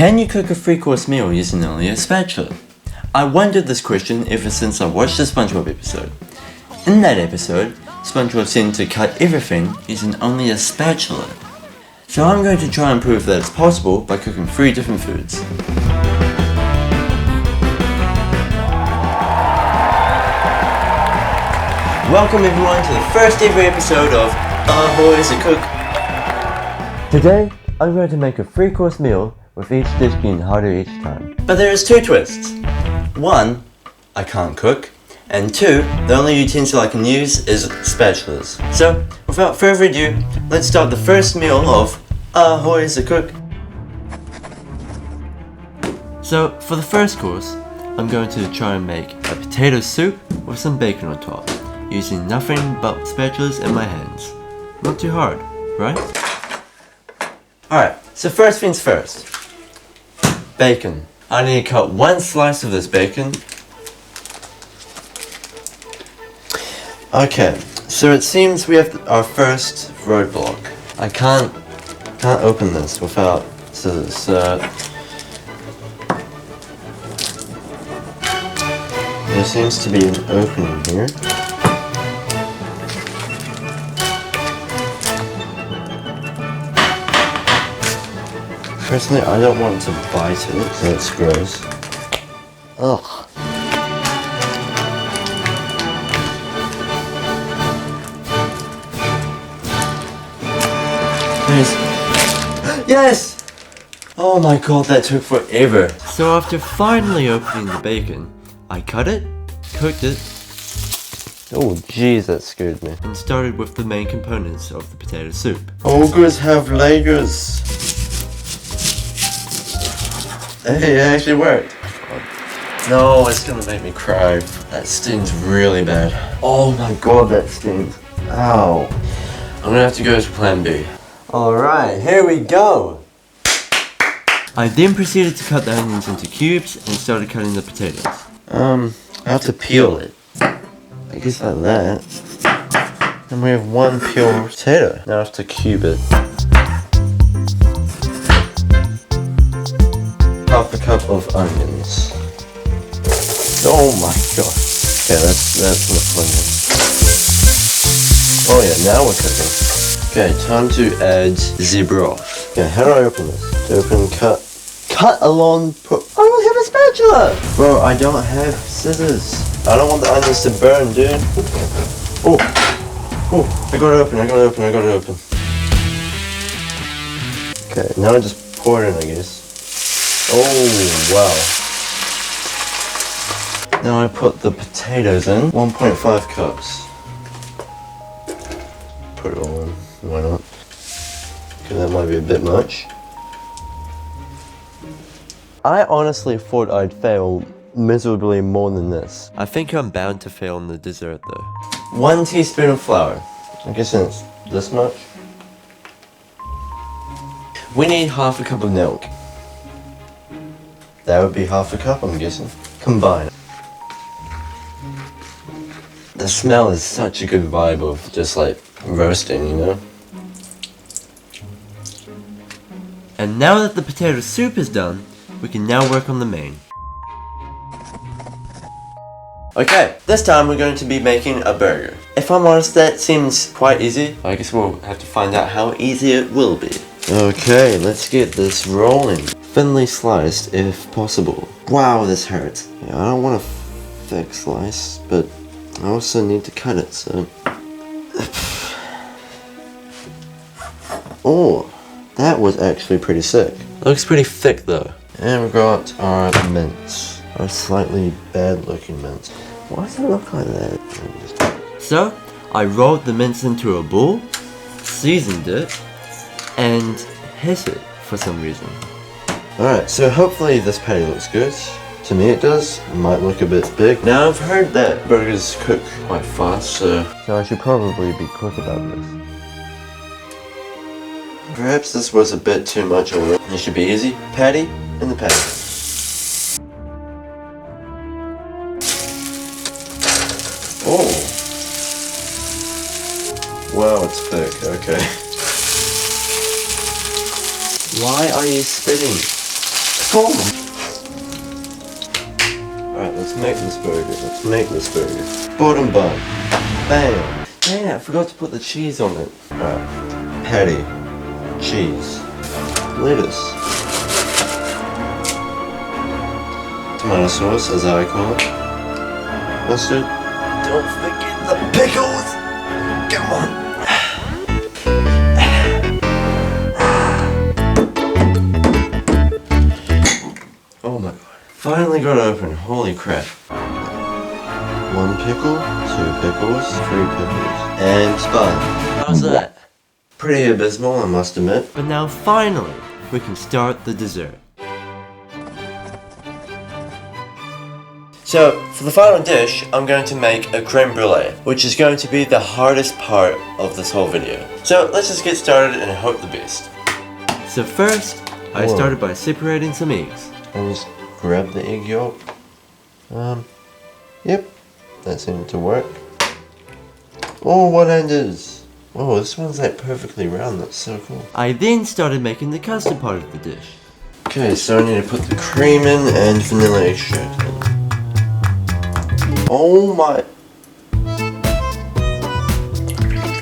Can you cook a 3-course meal using only a spatula? I wondered this question ever since I watched the SpongeBob episode. In that episode, SpongeBob seemed to cut everything using only a spatula. So I'm going to try and prove that it's possible by cooking 3 different foods. Welcome everyone to the first ever episode of Ahoy Ze Cook. Today, I'm going to make a 3-course meal with each dish being harder each time. But there is 2 twists. 1, I can't cook. And 2, the only utensil I can use is spatulas. So, without further ado, let's start the first meal of Ahoy Ze Cook. So, for the first course, I'm going to try and make a potato soup with some bacon on top, using nothing but spatulas in my hands. Not too hard, right? Alright, so first things first. Bacon. I need to cut 1 slice of this bacon. Okay, so it seems we have our first roadblock. I can't open this without scissors, so there seems to be an opening here. Personally, I don't want to bite it, so it's gross. Ugh. Yes! Oh my god, that took forever. So after finally opening the bacon, I cut it, cooked it. Oh jeez, that scared me. And started with the main components of the potato soup. Ogres have layers. Hey, it actually worked. No, it's gonna make me cry. That stings really bad. Oh my god, that stings. Ow. I'm gonna have to go to plan B. Alright, here we go! I then proceeded to cut the onions into cubes and started cutting the potatoes. I have to peel it. I guess like that. And we have 1 peeled potato. Now I have to cube it. Half a cup of onions. Oh my god. Okay, that's not funny. Oh yeah, now we're cooking. Okay, time to add the broth. Okay, how do I open this? Open, cut along, I don't have a spatula! Bro, I don't have scissors. I don't want the onions to burn, dude. Oh, I got it open. Okay, now I just pour it in, I guess. Oh, wow. Now I put the potatoes in, 1.5 cups. Put it all in. Why not? Okay, that might be a bit much. I honestly thought I'd fail miserably more than this. I think I'm bound to fail on the dessert though. 1 teaspoon of flour. I guess it's this much. We need half a cup of milk. That would be half a cup, I'm guessing. Combine. The smell is such a good vibe of just like roasting, you know? And now that the potato soup is done, we can now work on the main. Okay, this time we're going to be making a burger. If I'm honest, that seems quite easy. I guess we'll have to find out how easy it will be. Okay, let's get this rolling. Thinly sliced, if possible. Wow, this hurts. Yeah, I don't want a thick slice, but I also need to cut it, so... Oh, that was actually pretty sick. Looks pretty thick though. And we've got our mince. Our slightly bad looking mince. Why does it look like that? So, I rolled the mince into a bowl, seasoned it, and hit it for some reason. Alright, so hopefully this patty looks good. To me it does. It might look a bit big. Now I've heard that burgers cook quite fast, so I should probably be quick about this. Perhaps this was a bit too much oil. It should be easy. Patty in the patty. Oh. Wow, it's thick. Okay. Why are you spitting? Oh. Alright, let's make this burger. Bottom bun. Bam. Dang, I forgot to put the cheese on it. Alright. Patty. Cheese. Lettuce. Tomato sauce, as I call it. Mustard. Don't forget the pickles! Come on! Oh my god. Finally got open, holy crap. 1 pickle, 2 pickles, 3 pickles, and spun. How's that? Pretty abysmal, I must admit. But now finally, we can start the dessert. So, for the final dish, I'm going to make a creme brulee, which is going to be the hardest part of this whole video. So, let's just get started and hope the best. So first, I started by separating some eggs. And just grab the egg yolk. Yep, that seemed to work. Oh, one-handers! Oh, this one's like perfectly round, that's so cool. I then started making the custard part of the dish. Okay, so I need to put the cream in and vanilla extract in. Oh my...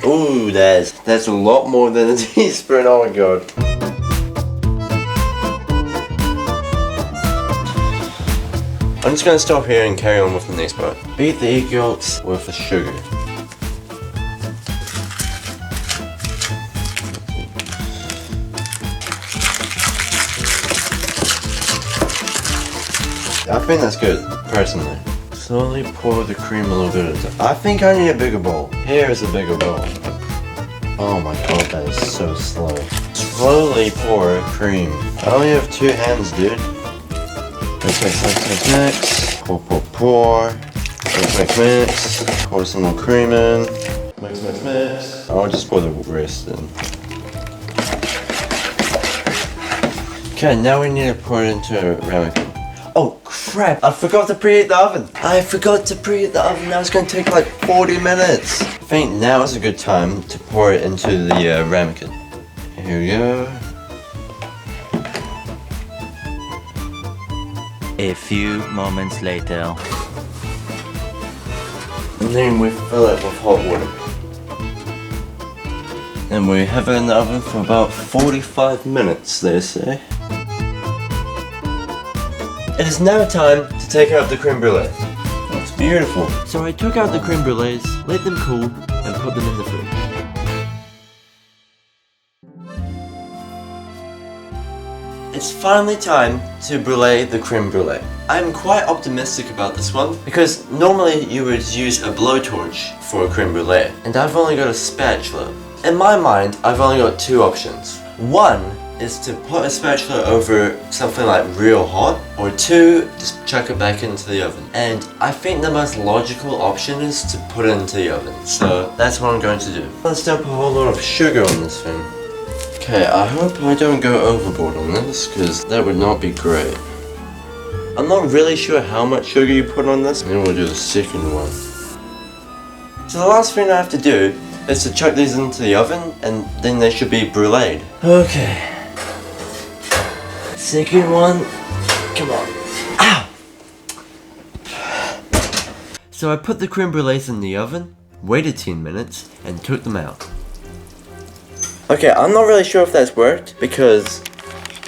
Ooh, that's a lot more than a teaspoon, oh my god. I'm just gonna stop here and carry on with the next part. Beat the egg yolks with the sugar. I think that's good, personally. Slowly pour the cream a little bit at a time. I think I need a bigger bowl. Here is a bigger bowl. Oh my god, that is so slow. Slowly pour cream. I only have 2 hands, dude. Mix. Pour. Mix. Pour some more cream in. Mix. I'll just pour the rest in. Okay, now we need to pour it into a ramekin. Oh crap, I forgot to preheat the oven. Now it's going to take like 40 minutes. I think now is a good time to pour it into the ramekin. Here we go. A few moments later. And then we fill it with hot water. And we have it in the oven for about 45 minutes, they say. It is now time to take out the creme brulee. It's beautiful. So I took out the creme brulees, let them cool, and put them in the fridge. It's finally time to brulee the creme brulee. I'm quite optimistic about this one because normally you would use a blowtorch for a creme brulee, and I've only got a spatula. In my mind, I've only got 2 options. One is to put a spatula over something like real hot, or 2, just chuck it back into the oven. And I think the most logical option is to put it into the oven, so that's what I'm going to do. Let's dump a whole lot of sugar on this thing. Okay, I hope I don't go overboard on this, because that would not be great. I'm not really sure how much sugar you put on this, and then we'll do the second one. So the last thing I have to do is to chuck these into the oven, and then they should be bruleed. Okay. Second one. Come on. Ow! So I put the creme brulees in the oven, waited 10 minutes, and took them out. Okay, I'm not really sure if that's worked, because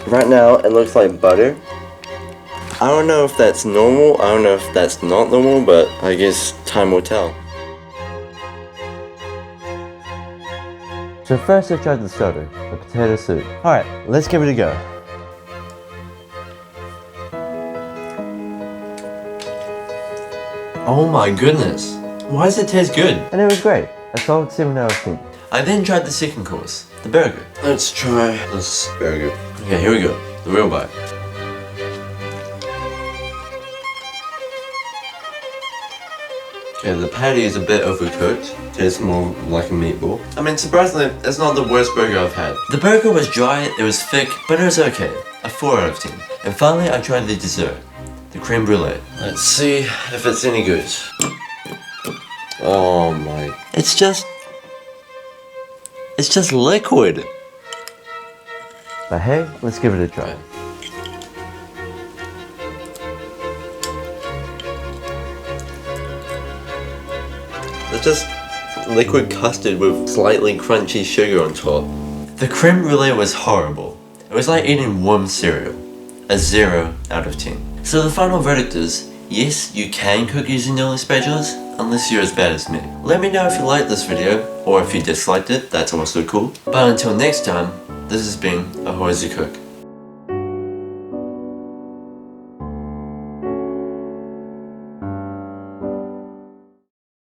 right now it looks like butter. I don't know if that's normal, I don't know if that's not normal, but I guess time will tell. So first I tried the starter, the potato soup. Alright, let's give it a go. Oh my goodness, why does it taste good? And it was great, a solid 7 out of 10. I then tried the second course, the burger. Let's try this burger. Okay, here we go, the real bite. Okay, the patty is a bit overcooked. Tastes more like a meatball. I mean, surprisingly, it's not the worst burger I've had. The burger was dry, it was thick, but it was okay. A 4 out of 10. And finally, I tried the dessert, the creme brulee. Let's see if it's any good. Oh my... It's just liquid. But hey, let's give it a try. It's just liquid custard with slightly crunchy sugar on top. The creme brulee was horrible. It was like eating warm cereal. A 0 out of 10. So the final verdict is, yes, you can cook using the ONLY Spatulas, unless you're as bad as me. Let me know if you liked this video, or if you disliked it, that's also cool. But until next time, this has been Ahoy Ze Cook.